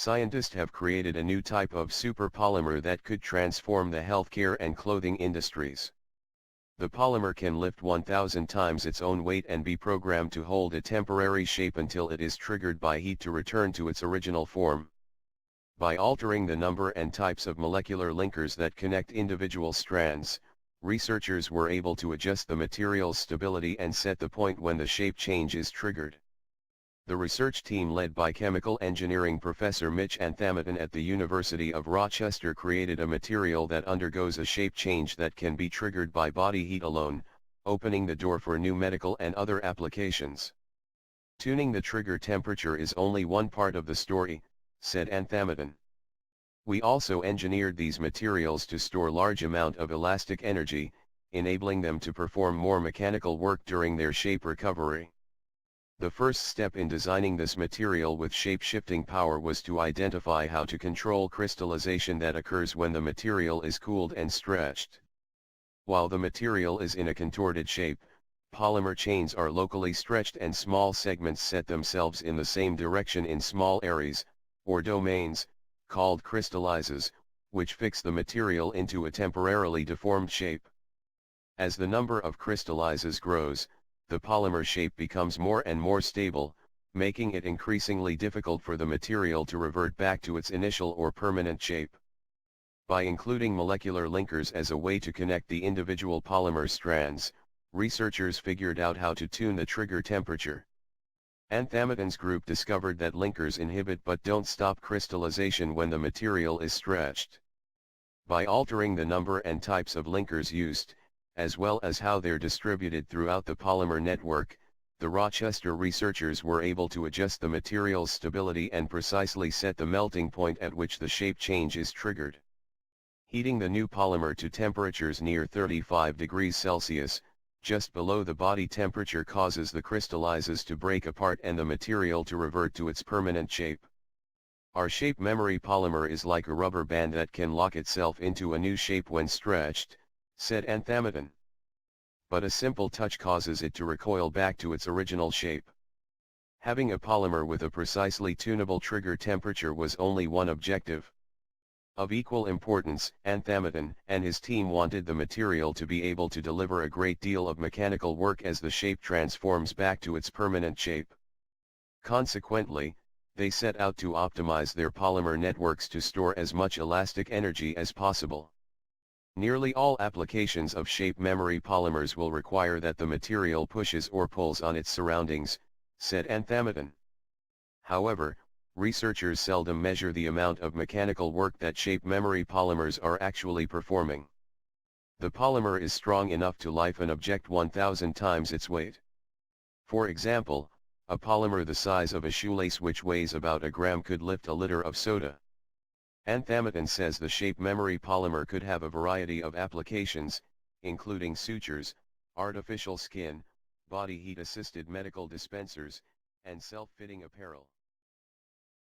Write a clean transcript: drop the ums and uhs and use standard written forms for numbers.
Scientists have created a new type of superpolymer that could transform the healthcare and clothing industries. The polymer can lift 1,000 times its own weight and be programmed to hold a temporary shape until it is triggered by heat to return to its original form. By altering the number and types of molecular linkers that connect individual strands, researchers were able to adjust the material's stability and set the point when the shape change is triggered. The research team led by chemical engineering professor Mitch Anthameton at the University of Rochester created a material that undergoes a shape change that can be triggered by body heat alone, opening the door for new medical and other applications. Tuning the trigger temperature is only one part of the story, said Anthameton. We also engineered these materials to store large amount of elastic energy, enabling them to perform more mechanical work during their shape recovery. The first step in designing this material with shape-shifting power was to identify how to control crystallization that occurs when the material is cooled and stretched. While the material is in a contorted shape, polymer chains are locally stretched and small segments set themselves in the same direction in small areas, or domains, called crystallizes, which fix the material into a temporarily deformed shape. As the number of crystallizes grows, the polymer shape becomes more and more stable, making it increasingly difficult for the material to revert back to its initial or permanent shape. By including molecular linkers as a way to connect the individual polymer strands, researchers figured out how to tune the trigger temperature. Anthameton's group discovered that linkers inhibit but don't stop crystallization when the material is stretched. By altering the number and types of linkers used, as well as how they're distributed throughout the polymer network, the Rochester researchers were able to adjust the material's stability and precisely set the melting point at which the shape change is triggered. Heating the new polymer to temperatures near 35 degrees Celsius, just below the body temperature, causes the crystallizes to break apart and the material to revert to its permanent shape. Our shape memory polymer is like a rubber band that can lock itself into a new shape when stretched, said Anthameton. But a simple touch causes it to recoil back to its original shape. Having a polymer with a precisely tunable trigger temperature was only one objective. Of equal importance, Anthameton and his team wanted the material to be able to deliver a great deal of mechanical work as the shape transforms back to its permanent shape. Consequently, they set out to optimize their polymer networks to store as much elastic energy as possible. Nearly all applications of shape memory polymers will require that the material pushes or pulls on its surroundings, said Anthameton. However, researchers seldom measure the amount of mechanical work that shape memory polymers are actually performing. The polymer is strong enough to lift an object 1,000 times its weight. For example, a polymer the size of a shoelace which weighs about a gram could lift a liter of soda. Anthameton says the shape memory polymer could have a variety of applications, including sutures, artificial skin, body heat-assisted medical dispensers, and self-fitting apparel.